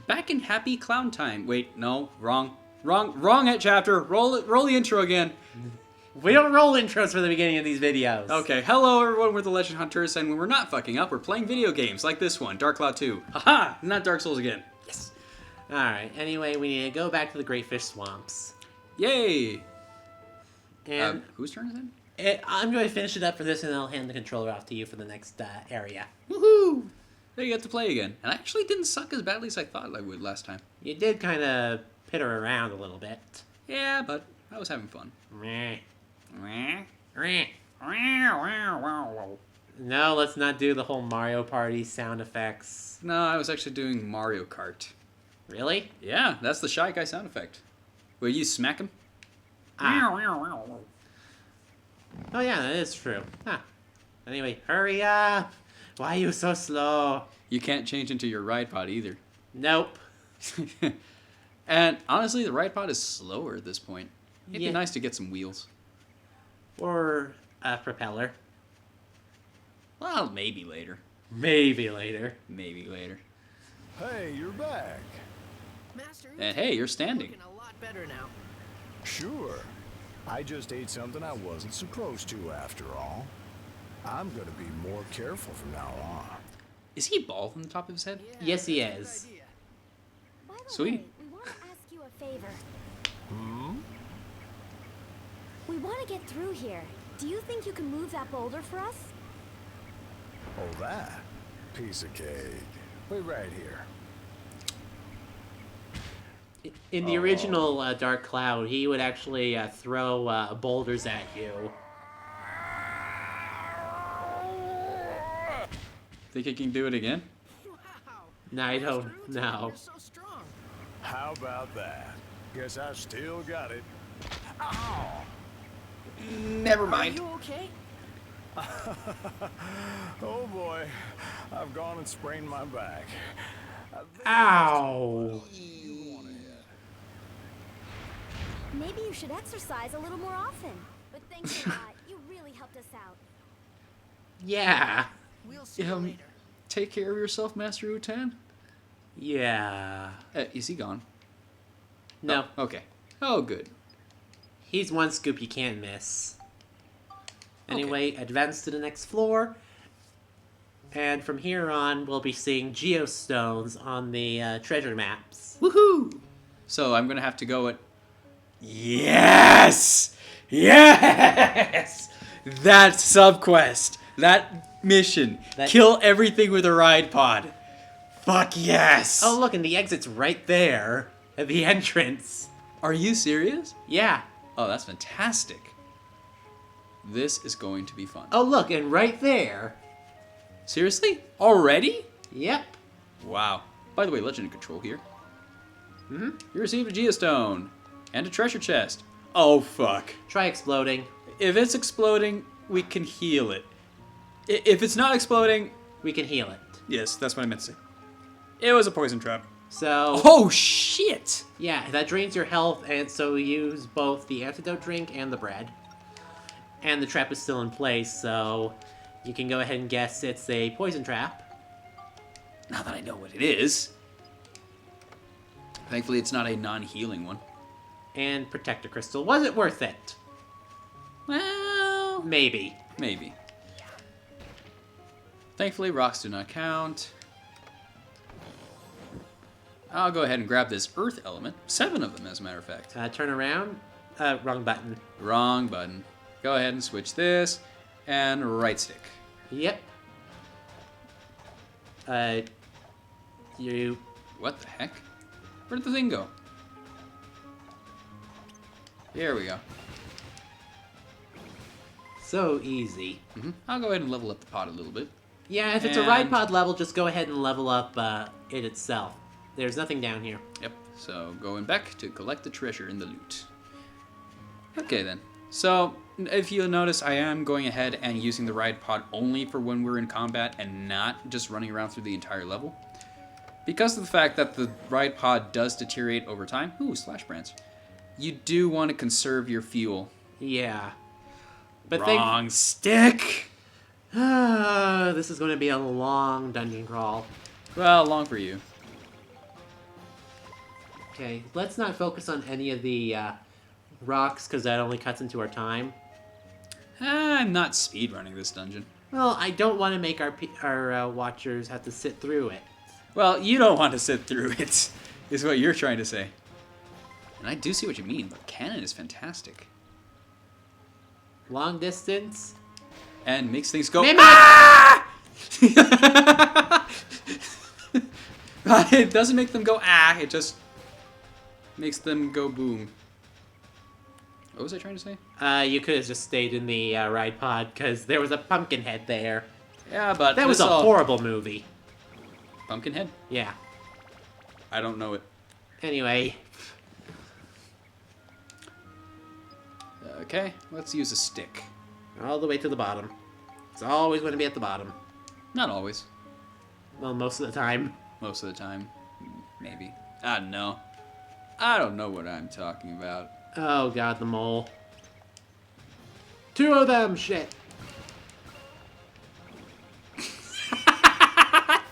Back in Happy Clown Time. Wait, no, wrong at chapter. Roll the intro again. We don't roll intros for the beginning of these videos. Okay, hello everyone, we're the Legend Hunters, and when we're not fucking up, we're playing video games like this one, Dark Cloud 2. Haha, not Dark Souls again. Yes. Alright, anyway, we need to go back to the Great Fish Swamps. Yay. And Whose turn is it? I'm going to finish it up for this, and then I'll hand the controller off to you for the next area. Woohoo! There you get to play again. And I actually didn't suck as badly as I thought I would last time. You did kind of pitter around a little bit. Yeah, but I was having fun. Meh. Meh. Meh. No, let's not do the whole Mario Party sound effects. No, I was actually doing Mario Kart. Really? Yeah, that's the Shy Guy sound effect. Will you smack him? Ah. Oh yeah, that is true. Huh. Anyway, hurry up! Why are you so slow? You can't change into your ride pod either. Nope. And honestly, the ride pod is slower at this point. It'd Yeah. be nice to get some wheels. Or a propeller. Well, maybe later. Maybe later. Maybe later. Hey, you're back. Master, And hey, you're standing. looking a lot better now. Sure. I just ate something I wasn't supposed to after all. I'm gonna be more careful from now on. Is he bald on the top of his head? Yes, he that's a good is. idea. By the Sweet. way, we want to ask you a favor. Hmm? We want to get through here. Do you think you can move that boulder for us? Oh, that? Piece of cake. Wait right here. In the original Dark Cloud, he would actually throw boulders at you. Think he can do it again? Wow. No, I don't Master Uta, know. You're so strong. How about that? Guess I still got it. Ow! Never Are mind. you okay? Oh boy, I've gone and sprained my back. Ow! Maybe you should exercise a little more often. But thanks a lot. You really helped us out. Yeah. We'll see you later. Take care of yourself, Master Utan. Yeah. Is he gone? No. Oh, okay. Oh, good. He's one scoop you can't miss. Anyway, advance to the next floor. And from here on, we'll be seeing geostones on the treasure maps. Woohoo! So I'm gonna have to go at. Yes! Yes! That subquest, that mission, That- kill everything with a ride pod. Fuck yes! Oh, look, and the exit's right there at the entrance. Are you serious? Yeah. Oh, that's fantastic. This is going to be fun. Oh, look, and right there. Seriously? Already? Yep. Wow. By the way, Legend of Control here. You received a geostone and a treasure chest. Oh, fuck. Try exploding. If it's exploding, we can heal it. If it's not exploding, We can heal it. yes, that's what I meant to say. It was a poison trap. So, Oh, shit! yeah, that drains your health, and so we use both the antidote drink and the bread. And the trap is still in place, so you can go ahead and guess it's a poison trap. Now that I know what it is. Thankfully, it's not a non-healing one. And protector crystal. Was it worth it? Well, Maybe. maybe. Thankfully, rocks do not count. I'll go ahead and grab this earth element. 7 of them, as a matter of fact. Turn around. Wrong button. Wrong button. Go ahead and switch this. And right stick. Yep. You... What the heck? Where did the thing go? Here we go. So easy. I'll go ahead and level up the pot a little bit. Yeah, if it's a ride And- pod level, just go ahead and level up it itself. There's nothing down here. Yep. So going back to collect the treasure in the loot. Okay then. So if you'll notice, I am going ahead and using the ride pod only for when we're in combat and not just running around through the entire level. Because of the fact that the ride pod does deteriorate over time. Ooh, slash brands. You do want to conserve your fuel. Yeah. But Wrong stick! this is going to be a long dungeon crawl. Well, long for you. Okay, let's not focus on any of the rocks, because that only cuts into our time. I'm not speedrunning this dungeon. Well, I don't want to make our watchers have to sit through it. Well, you don't want to sit through it, is what you're trying to say. And I do see what you mean. The cannon is fantastic. Long distance. And makes things go... Mimic! Ah! It doesn't make them go ah, it just makes them go boom. What was I trying to say? You could have just stayed in the ride pod, because there was a pumpkin head there. Yeah, but That was this a all- horrible movie. Pumpkinhead? Yeah. I don't know it. Anyway, Okay, let's use a stick. all the way to the bottom. It's always going to be at the bottom. Not always. Well, most of the time. Most of the time. Maybe. I don't know. I don't know what I'm talking about. Oh god, the mole. 2 of them! Shit!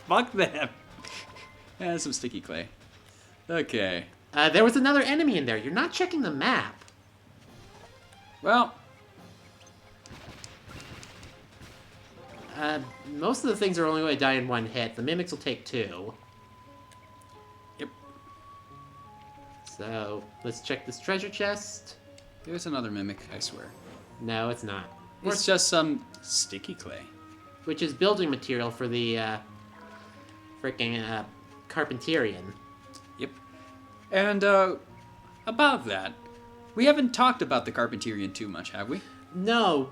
Fuck them. And some sticky clay. Okay. There was another enemy in there. You're not checking the map. Well, Most of the things are only going to die in 1 hit. The mimics will take 2. yep. So, let's check this treasure chest. There's another mimic, I swear. No, it's not. Or it's just some sticky clay. Which is building material for the, freaking, Carpenterian. Yep. And, about that, we haven't talked about the Carpenterian too much, have we? No.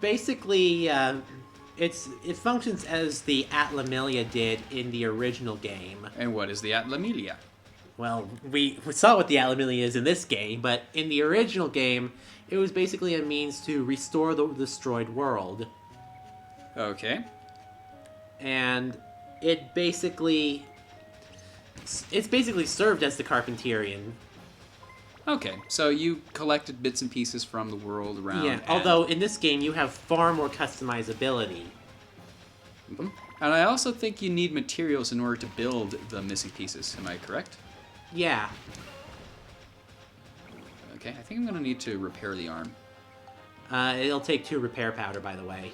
Basically, it functions as the Atlamilia did in the original game. And what is the Atlamilia? Well, we saw what the Atlamilia is in this game, but in the original game, it was basically a means to restore the destroyed world. Okay. And it's basically served as the Carpenterian. Okay, so you collected bits and pieces from the world around. Yeah, and- although in this game you have far more customizability. Mhm. And I also think you need materials in order to build the missing pieces. Am I correct? Yeah. Okay, I think I'm gonna need to repair the arm. It'll take 2 repair powder, by the way.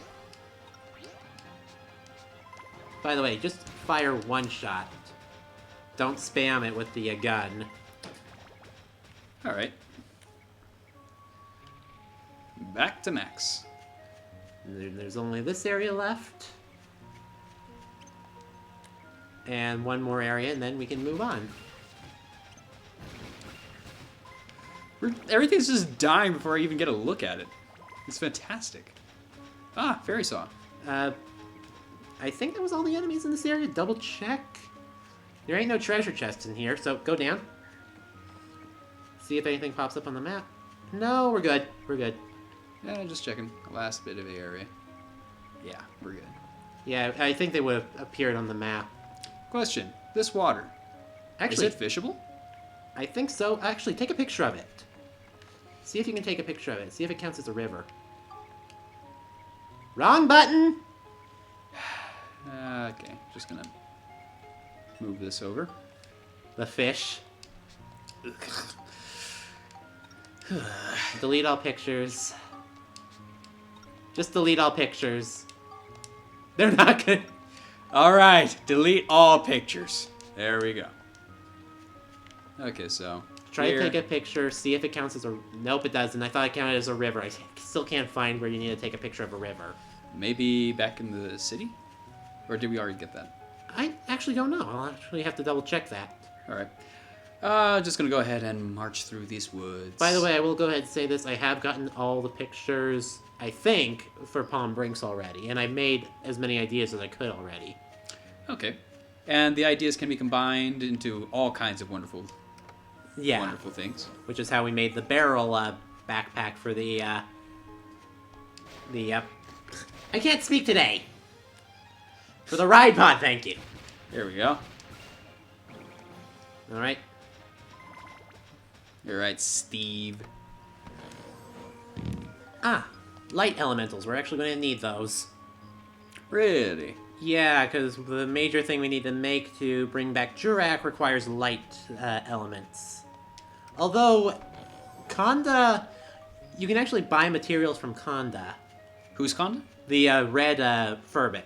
By the way, just fire 1 shot. Don't spam it with the gun. All right. Back to Max. There's only this area left. And 1 more area, and then we can move on. Everything's just dying before I even get a look at it. It's fantastic. Ah, fairy saw. I think that was all the enemies in this area. Double check. There ain't no treasure chest in here, so go down. See if anything pops up on the map. No, we're good. We're good. Yeah, just checking. Last bit of the area. Yeah, we're good. Yeah, I think they would have appeared on the map. Question: this water, Actually, is it fishable? I think so. Actually, take a picture of it. See if you can take a picture of it. See if it counts as a river. Wrong button! Okay, just gonna move this over. The fish. Delete all pictures. Just delete all pictures. They're not gonna... All right, delete all pictures. There we go. Okay, so Try here- to take a picture, see if it counts as a... Nope, it doesn't. I thought it counted as a river. I still can't find where you need to take a picture of a river. Maybe back in the city, or did we already get that? I actually don't know. I'll actually have to double check that. All right. Just gonna go ahead and march through these woods. By the way, I will go ahead and say this. I have gotten all the pictures, I think, for Palm Brinks already. And I made as many ideas as I could already. Okay. And the ideas can be combined into all kinds of wonderful, Yeah. wonderful things. Which is how we made the barrel backpack for the I can't speak today. For the ride pod, thank you. There we go. All right. You're right, Steve. Ah, light elementals. We're actually going to need those. Really? Yeah, because the major thing we need to make to bring back Jurak requires light elements. Although, Konda, you can actually buy materials from Konda. Who's Konda? The red Furbit.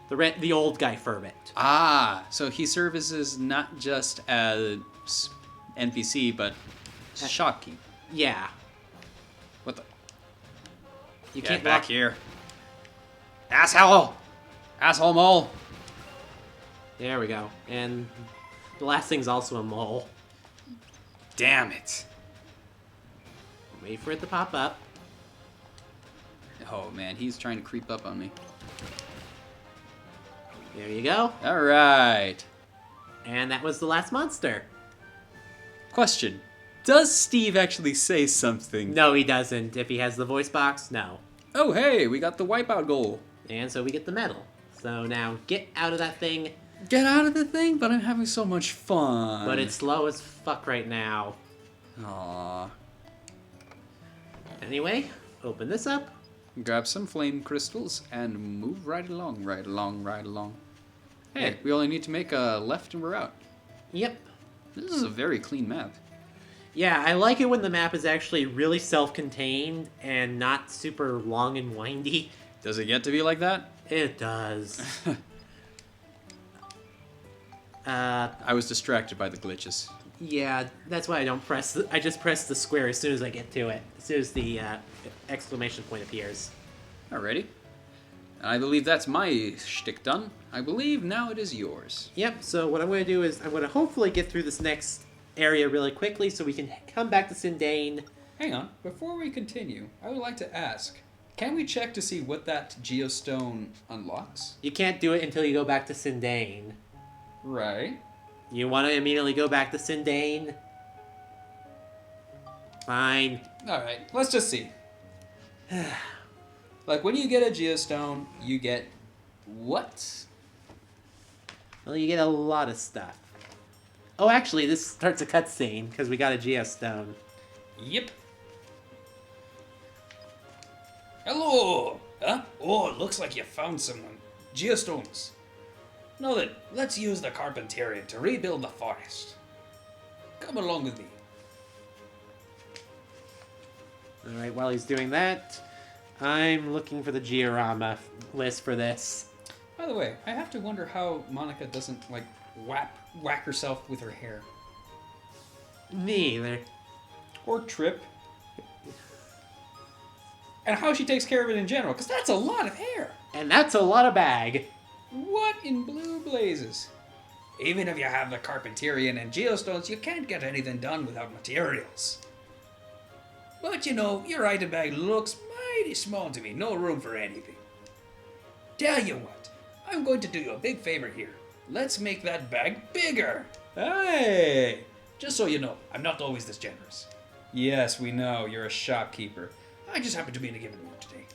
The old guy Furbit. Ah, so he services not just as NPC, but shopkeep. Yeah. What the? You Get can't back lock... here. Asshole! Asshole mole! There we go. And the last thing's also a mole. Damn it. Wait for it to pop up. Oh man, he's trying to creep up on me. There you go. Alright. And that was the last monster. Question. Does Steve actually say something? No, he doesn't. If he has the voice box, no. Oh hey, we got the wipeout goal. And so we get the medal. So now get out of that thing. Get out of the thing, but I'm having so much fun. But it's slow as fuck right now. Aww. Anyway, open this up. Grab some flame crystals and move right along, right along, right along. Hey, Yeah. we only need to make a left and we're out. Yep. This is a very clean map. Yeah, I like it when the map is actually really self-contained and not super long and windy. Does it get to be like that? It does. I was distracted by the glitches. Yeah, that's why I don't press. I just press the square as soon as I get to it. As soon as the exclamation point appears. Alrighty. I believe that's my shtick done. I believe now it is yours. Yep. So what I'm going to do is I'm going to hopefully get through this next area really quickly, so we can come back to Sindane. Hang on. Before we continue, I would like to ask, can we check to see what that geostone unlocks? You can't do it until you go back to Sindane. Right. You want to immediately go back to Sindane? Fine. Alright, let's just see. Like, when you get a geostone, you get what? Well, you get a lot of stuff. Oh, actually, this starts a cutscene because we got a geostone. Yep. Hello! Huh? Oh, it looks like you found someone. Geostones. Now then, let's use the Carpentarian to rebuild the forest. Come along with me. All right, while he's doing that, I'm looking for the Georama list for this. By the way, I have to wonder how Monica doesn't, like, whack herself with her hair. Me either. Or trip. And how she takes care of it in general, because that's a lot of hair. And that's a lot of bag. What in blue blazes? Even if you have the Carpentarian and Geostones, you can't get anything done without materials. But you know, your item bag looks mighty small to me, no room for anything. Tell you what, I'm going to do you a big favor here. Let's make that bag bigger. Hey! Just so you know, I'm not always this generous. Yes, we know, you're a shopkeeper. I just happen to be in a given mood today.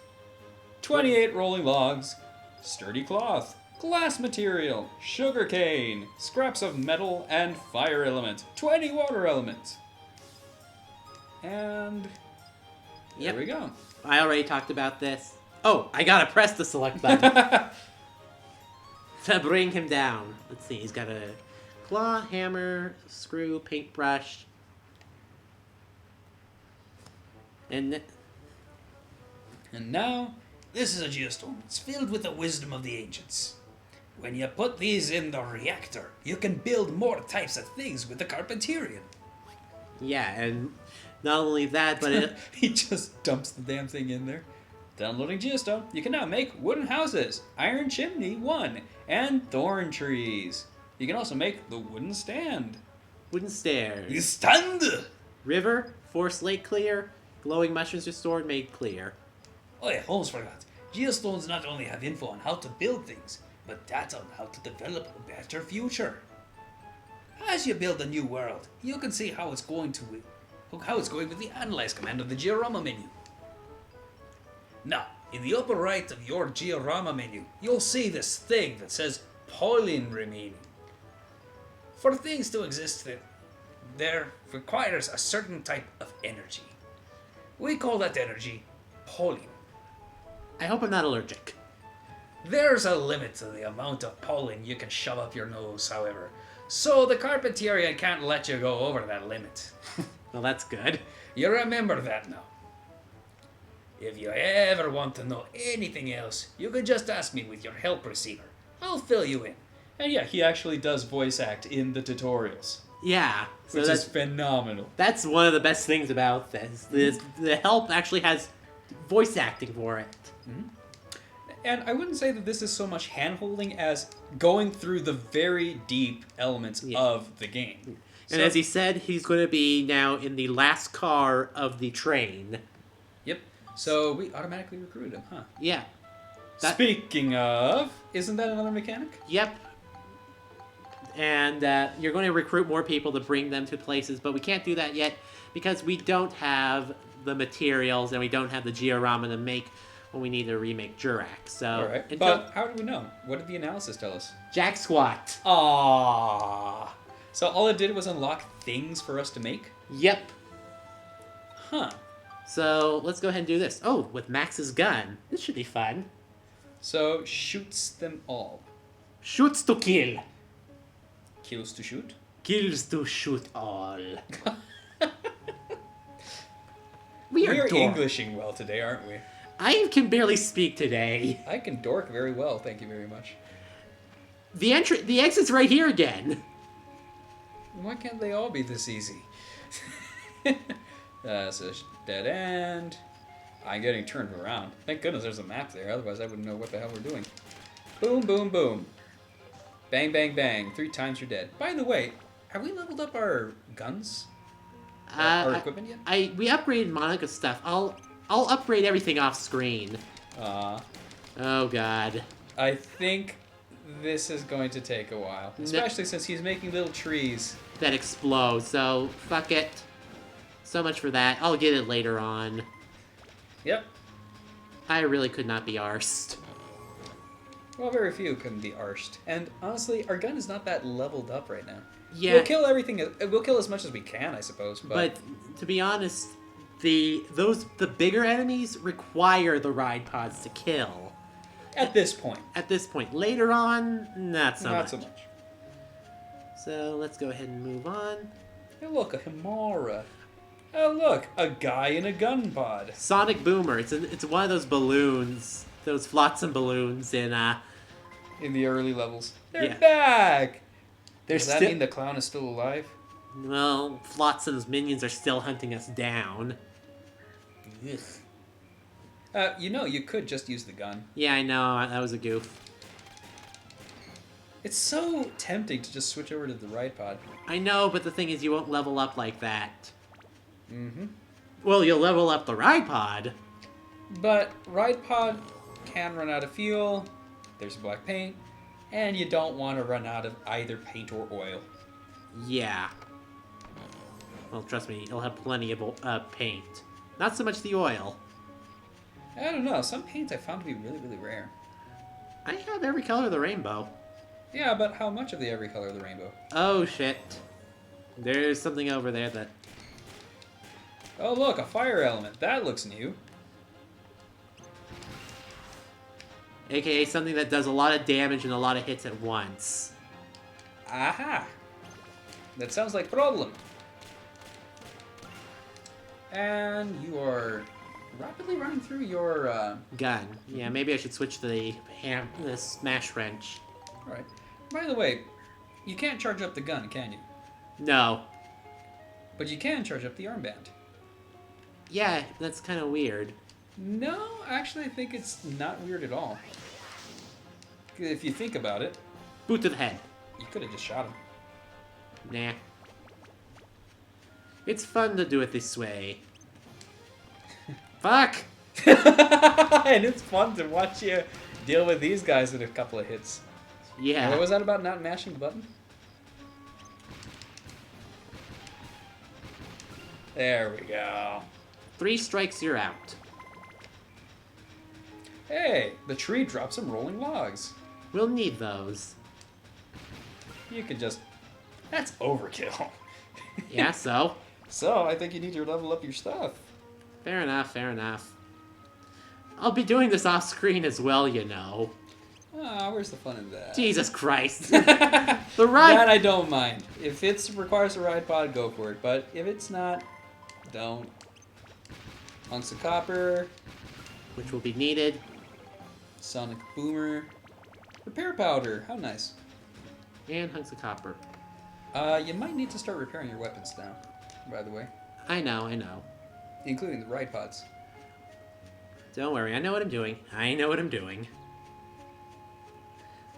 28 rolling logs, sturdy cloth, glass material, sugar cane, scraps of metal, and fire element. 20 water elements. And Yep. there we go. I already talked about this. Oh, I gotta press the select button to bring him down. Let's see, he's got a claw, hammer, screw, paintbrush, and And now, this is a geostone. It's filled with the wisdom of the ancients. When you put these in the reactor, you can build more types of things with the Carpentarian. yeah, and not only that, but it, He just dumps the damn thing in there. Downloading Geostone. You can now make wooden houses, iron chimney 1, and thorn trees. You can also make the wooden stand. wooden stairs, You stand! river, force lake clear, glowing mushrooms restored, made clear. Oh yeah, almost forgot. Geostones not only have info on how to build things, but data on how to develop a better future. As you build a new world, you can see how it's going with the Analyze command of the Georama menu. Now, in the upper right of your Georama menu, you'll see this thing that says Pauline remaining. For things to exist there requires a certain type of energy. We call that energy Pauline. I hope I'm not allergic. There's a limit to the amount of pollen you can shove up your nose, however. So the Carpetarian can't let you go over that limit. Well, that's good. You remember that now. If you ever want to know anything else, you can just ask me with your help receiver. I'll fill you in. And yeah, he actually does voice act in the tutorials, Yeah. So which that's, is phenomenal. that's one of the best things about this. The help actually has voice acting for it. And I wouldn't say that this is so much hand-holding as going through the very deep elements Yeah. of the game. And So- as he said, he's going to be now in the last car of the train. Yep. So we automatically recruited him, huh? Yeah. That- Speaking of, isn't that another mechanic? Yep. And you're going to recruit more people to bring them to places, but we can't do that yet because we don't have the materials and we don't have the Georama to make when we need to remake Jurax. So, All right. until But how do we know? What did the analysis tell us? Jack Squat. Ah. So all it did was unlock things for us to make? Yep. Huh. So let's go ahead and do this. Oh, with Max's gun. This should be fun. So shoots them all. Shoots to kill. Kills to shoot? Kills to shoot all. We're dork. Englishing well today, aren't we? I can barely speak today. I can dork very well, thank you very much. The exit's right here again. Why can't they all be this easy? That's a dead end. I'm getting turned around. Thank goodness there's a map there, otherwise I wouldn't know what the hell we're doing. Boom, boom, boom. Bang, bang, bang. 3 times you're dead. By the way, have we leveled up our guns? Our equipment yet? We upgraded Monica's stuff. I'll upgrade everything off screen. Oh god. I think this is going to take a while. Especially since he's making little trees. That explode. So fuck it. So much for that. I'll get it later on. Yep. I really could not be arsed. Well, very few can be arsed. And honestly, our gun is not that leveled up right now. Yeah. We'll kill everything. We'll kill as much as we can, I suppose. But to be honest, the bigger enemies require the ride pods to kill. at this point, At this point, later on, not so not much. so much. So let's go ahead and move on. Hey, look, a Himara. Oh, look, a guy in a gun pod. Sonic Boomer. It's one of those balloons, those flotsam balloons in In the early levels. They're Yeah. back! They're Does that still mean the clown is still alive? well, Flotsam's minions are still hunting us down. You know, you could just use the gun. Yeah, I know that was a goof. It's so tempting to just switch over to the ride pod. I know, but the thing is, you won't level up like that. Mm-hmm. Well, you'll level up the ride pod. But ride pod can run out of fuel, there's black paint, and you don't want to run out of either paint or oil. Yeah. Well, trust me, it'll have plenty of paint. Not so much the oil. I don't know, some paints I found to be really, really rare. I have every color of the rainbow. Yeah, but how much of the every color of the rainbow? Oh, shit. There's something over there that... Oh look, a fire element. That looks new. AKA something that does a lot of damage and a lot of hits at once. Aha! That sounds like problem. And you are rapidly running through your, Gun. Yeah, maybe I should switch to the smash wrench. Alright. By the way, you can't charge up the gun, can you? No. But you can charge up the armband. Yeah, that's kind of weird. No, actually I think it's not weird at all. If you think about it, Boot to the head. you could have just shot him. Nah. It's fun to do it this way. Fuck! And it's fun to watch you deal with these guys in a couple of hits. Yeah. What was that about not mashing the button? There we go. 3 strikes, you're out. Hey, the tree dropped some rolling logs. We'll need those. You could just... That's overkill. Yeah, so? So, I think you need to level up your stuff. Fair enough, fair enough. I'll be doing this off screen as well, you know. Ah, where's the fun in that? Jesus Christ. The ride. That I don't mind. If it requires a ride pod, go for it. But if it's not, don't. Hunks of copper, Which will be needed. sonic boomer, repair powder. How nice. And hunks of copper. You might need to start repairing your weapons now. By the way, I know. including the ride pods. Don't worry, I know what I'm doing.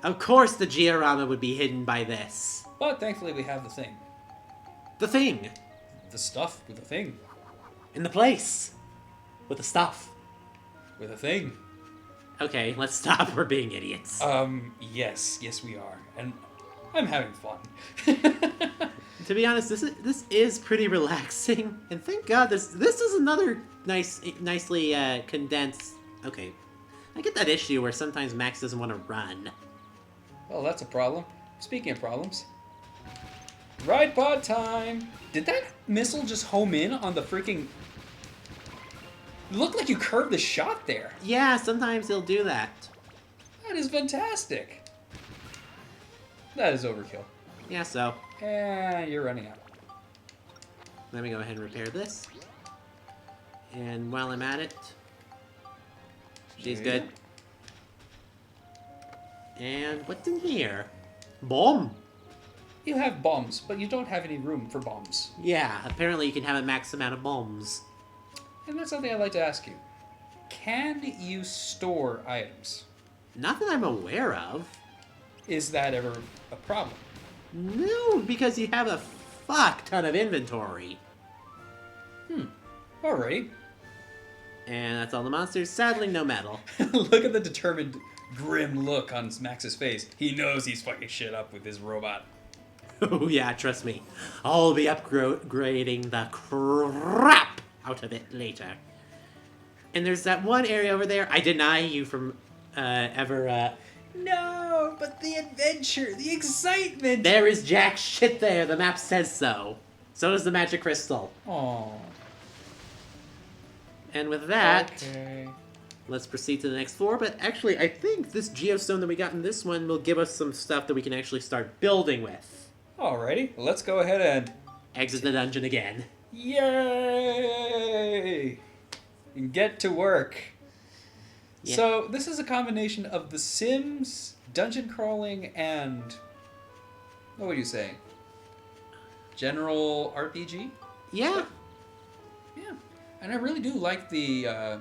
Of course the Georama would be hidden by this. But thankfully, we have the thing. The thing. The stuff with the thing. In the place. With the stuff. With a thing. Okay, let's stop. We're being idiots. Yes, we are, and I'm having fun. To be honest, this is pretty relaxing, and thank God this is another nicely condensed. Okay, I get that issue where sometimes Max doesn't want to run. Well, that's a problem. Speaking of problems, ride pod time. Did that missile just home in on the freaking? It looked like you curved the shot there. Yeah, sometimes he'll do that. That is fantastic. That is overkill. Yeah, so And you're running out. let me go ahead and repair this. And while I'm at it, she's There you good. And what's in here? Bomb. You have bombs, but you don't have any room for bombs. Yeah, apparently you can have a max amount of bombs. And that's something I'd like to ask you. Can you store items? Not that I'm aware of. Is that ever a problem? No, because you have a fuck ton of inventory. Alrighty. And that's all the monsters. Sadly, no metal. Look at the determined, grim look on Max's face. He knows he's fucking shit up with his robot. Oh yeah, trust me. I'll be upgrading the crap out of it later. And there's that one area over there. I deny you from ever. No, but the adventure, the excitement. There is jack shit there. The map says so. So does the magic crystal. Aww. And with that, Okay. let's proceed to the next floor. But actually, I think this geostone that we got in this one will give us some stuff that we can actually start building with. Alrighty, let's go ahead and Exit the dungeon again. yay! And get to work. Yeah. So this is a combination of The Sims, dungeon crawling, and what would you say? General RPG? Yeah. Yeah, and I really do like the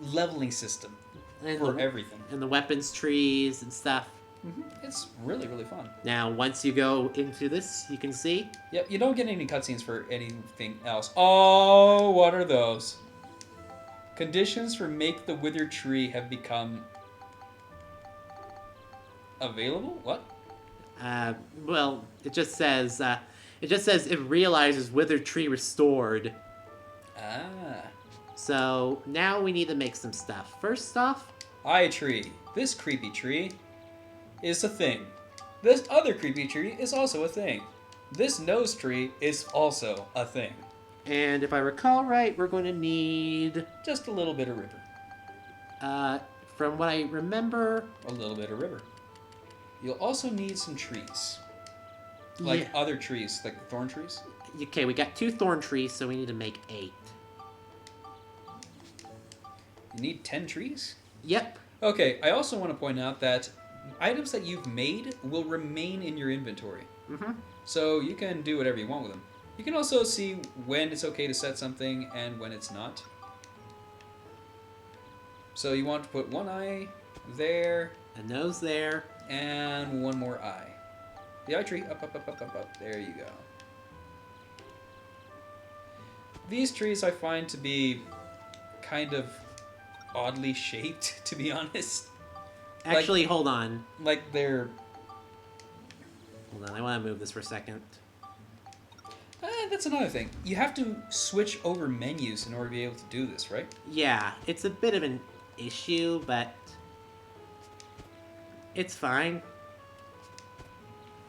leveling system And for the, everything. and the weapons trees and stuff. It's really, really fun. Now, once you go into this, you can see. Yep, you don't get any cutscenes for anything else. Oh, what are those? Conditions for Make the Wither Tree have become available? What? Well, it just says it realizes Wither Tree restored. Ah. So now we need to make some stuff. First off, Eye tree. This creepy tree is a thing. This other creepy tree is also a thing. This nose tree is also a thing. and if I recall right, we're going to need, Just a little bit of river. from what I remember, A little bit of river. You'll also need some trees. Like yeah. other trees, like the thorn trees. Okay, we got 2 thorn trees, so we need to make 8. You need 10 trees? Yep. Okay, I also want to point out that items that you've made will remain in your inventory. Mm-hmm. So you can do whatever you want with them. You can also see when it's okay to set something and when it's not. So you want to put one eye there A nose there. and one more eye. The eye tree, up, up, up, up, up, up. There you go. These trees I find to be kind of oddly shaped, to be honest. Actually, hold on. Like they're... Hold on, I want to move this for a second. that's another thing. You have to switch over menus in order to be able to do this, right? Yeah, it's a bit of an issue, but it's fine.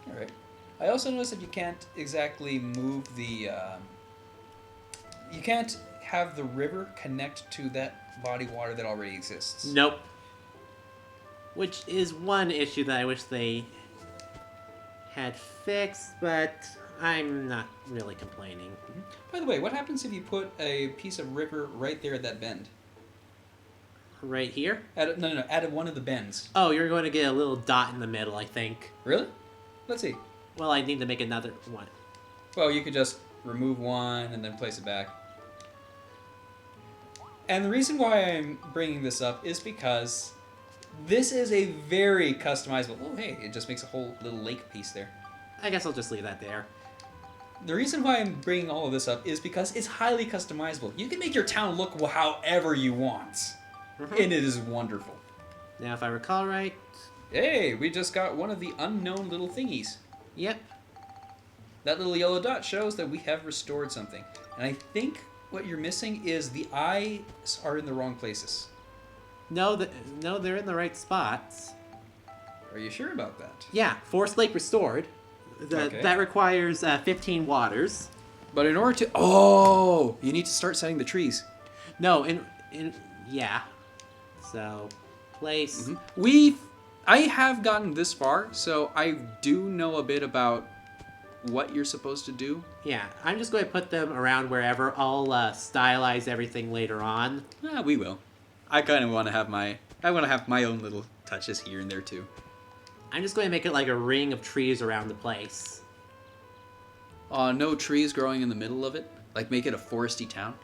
Alright. I also noticed that you can't exactly move the... you can't have the river connect to that body water that already exists. Nope. which is one issue that I wish they had fixed, but I'm not really complaining. By the way, what happens if you put a piece of river right there at that bend? Right here? No, at one of the bends. Oh, you're going to get a little dot in the middle, I think. Really? Let's see. Well, I need to make another one. Well, you could just remove one and then place it back. And the reason why I'm bringing this up is because this is a very customizable... Oh, hey, it just makes a whole little lake piece there. I guess I'll just leave that there. The reason why I'm bringing all of this up is because it's highly customizable. You can make your town look however you want. And it is wonderful. Now, if I recall right... Hey, we just got one of the unknown little thingies. Yep. That little yellow dot shows that we have restored something. And I think what you're missing is the eyes are in the wrong places. No, they're in the right spots. Are you sure about that? Yeah, Forest Lake restored. Okay. That requires 15 waters. But in order to... Oh! You need to start setting the trees. No, yeah. So, place... I have gotten this far, so I do know a bit about what you're supposed to do. Yeah, I'm just going to put them around wherever. I'll stylize everything later on. We will. I kind of want to have my... I want to have my own little touches here and there, too. I'm just going to make it like a ring of trees around the place. No trees growing in the middle of it? Like make it a foresty town?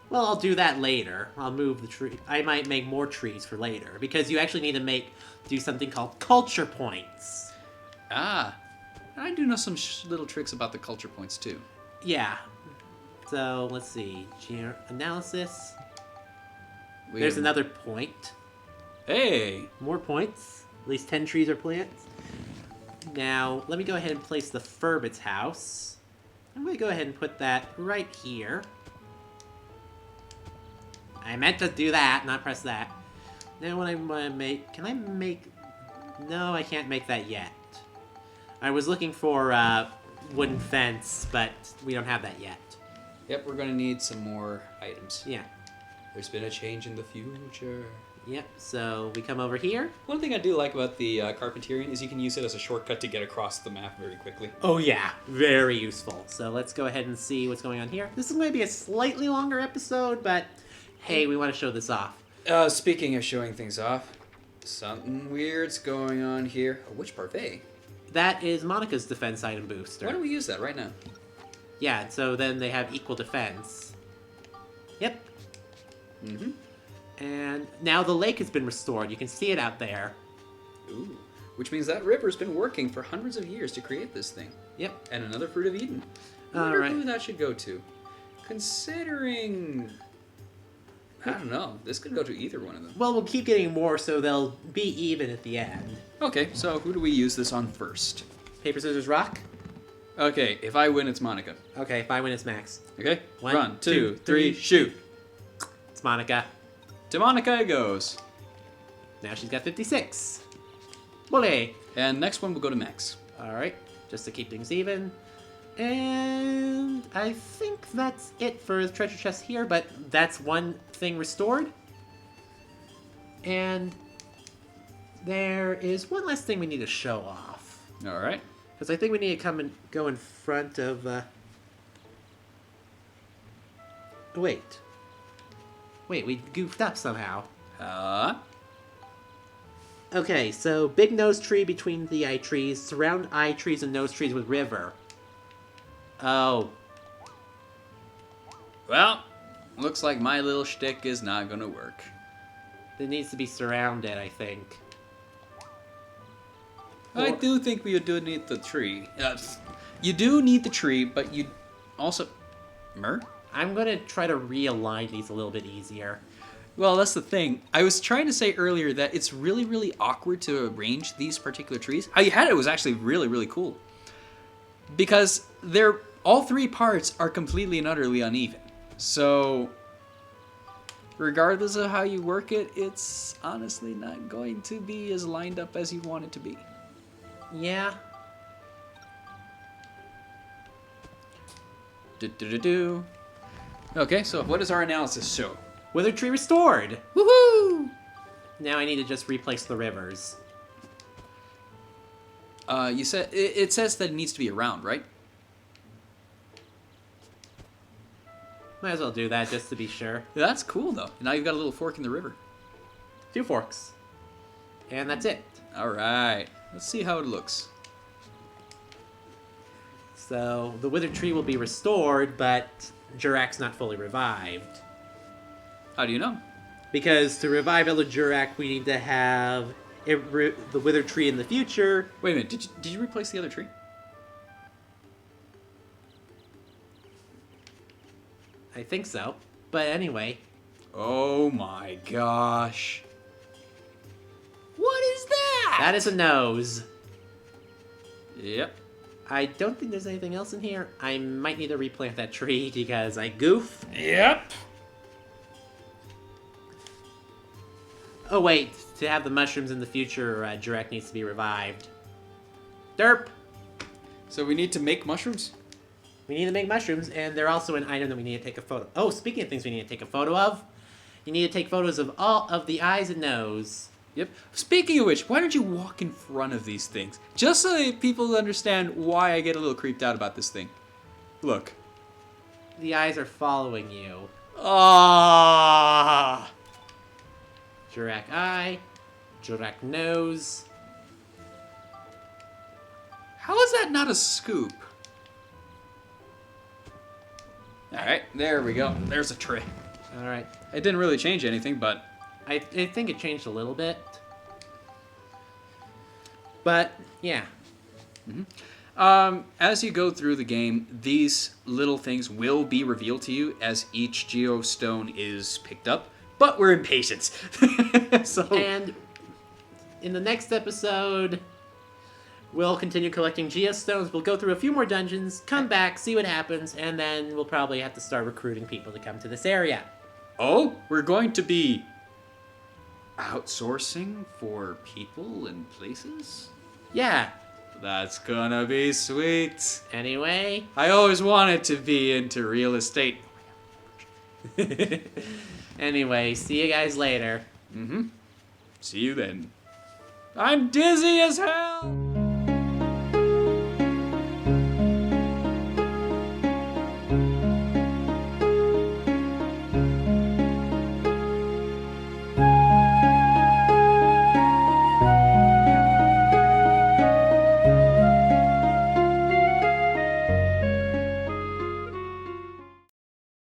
Well, I'll do that later. I'll move the tree. I might make more trees for later, because you actually need to do something called culture points. Ah. I do know some little tricks about the culture points, too. Yeah. So, let's see. Analysis. We There's have- another point. Hey! More points. At least 10 trees or plants. Now, let me go ahead and place the Furbit's house. I'm going to go ahead and put that right here. I meant to do that, not press that. Now what I'm going to make... Can I make... No, I can't make that yet. I was looking for wooden fence, but we don't have that yet. Yep, we're going to need some more items. Yeah. There's been a change in the future. Yep, so we come over here. One thing I do like about the Carpenterian is you can use it as a shortcut to get across the map very quickly. Oh yeah, very useful. So let's go ahead and see what's going on here. This is going to be a slightly longer episode, but hey, we want to show this off. Speaking of showing things off, something weird's going on here. A witch parfait? That is Monica's defense item booster. Why don't we use that right now? Yeah, so then they have equal defense. Yep. Mm-hmm. And now the lake has been restored. You can see it out there. Ooh. Which means that river's been working for hundreds of years to create this thing. Yep. And another fruit of Eden. I wonder Alright. who that should go to. Considering... I don't know. This could go to either one of them. Well, we'll keep getting more, so they'll be even at the end. Okay, so who do we use this on first? Paper, scissors, rock? Okay, if I win, it's Monica. Okay, if I win, it's Max. Okay? One, 1, 2, two, 3, three. shoot! It's Monica. To Monica it goes. Now she's got 56. Bully! And next one will go to Max. Alright, just to keep things even. And I think that's it for the treasure chest here, but that's one thing restored. And there is one last thing we need to show off. Alright. Because I think we need to go in front of... Wait, we goofed up somehow. Okay, so big nose tree between the eye trees, surround eye trees and nose trees with river. Oh. Well, looks like my little shtick is not gonna work. It needs to be surrounded, I think. I do think we do need the tree. You do need the tree, but you also... Mer? I'm going to try to realign these a little bit easier. Well, that's the thing. I was trying to say earlier that it's really, really awkward to arrange these particular trees. How you had it was actually really, really cool. Because all three parts are completely and utterly uneven. So, regardless of how you work it, it's honestly not going to be as lined up as you want it to be. Yeah. Do-do-do-do. Okay, so what does our analysis show? Wither tree restored! Woohoo! Now I need to just replace the rivers. You said it says that it needs to be around, right? Might as well do that just to be sure. That's cool though. Now you've got a little fork in the river. 2 forks. And that's it. All right. Let's see how it looks. So the withered tree will be restored, but Jurak's not fully revived. How do you know? Because to revive Elder Jurak, we need to have the withered tree in the future. Wait a minute. Did you replace the other tree? I think so. But anyway. Oh my gosh. What is that? That is a nose. Yep. I don't think there's anything else in here. I might need to replant that tree because I goofed. Yep. Oh wait, to have the mushrooms in the future, Jurak needs to be revived. Derp! So we need to make mushrooms? We need to make mushrooms, and they're also an item that we need to take a photo. Oh, speaking of things we need to take a photo of, you need to take photos of all of the eyes and nose. Yep. Speaking of which, why don't you walk in front of these things? Just so that people understand why I get a little creeped out about this thing. Look. The eyes are following you. Ah. Jurak eye, Jurak nose. How is that not a scoop? Alright, there we go. There's a tray. Alright. It didn't really change anything, but... I think it changed a little bit. But, yeah. As you go through the game, these little things will be revealed to you as each geostone is picked up, but we're impatient. So... And in the next episode, we'll continue collecting geostones. We'll go through a few more dungeons, come back, see what happens, and then we'll probably have to start recruiting people to come to this area. Oh, we're going to be outsourcing for people and places? Yeah. That's gonna be sweet. Anyway. I always wanted to be into real estate. Anyway, see you guys later. See you then. I'm dizzy as hell!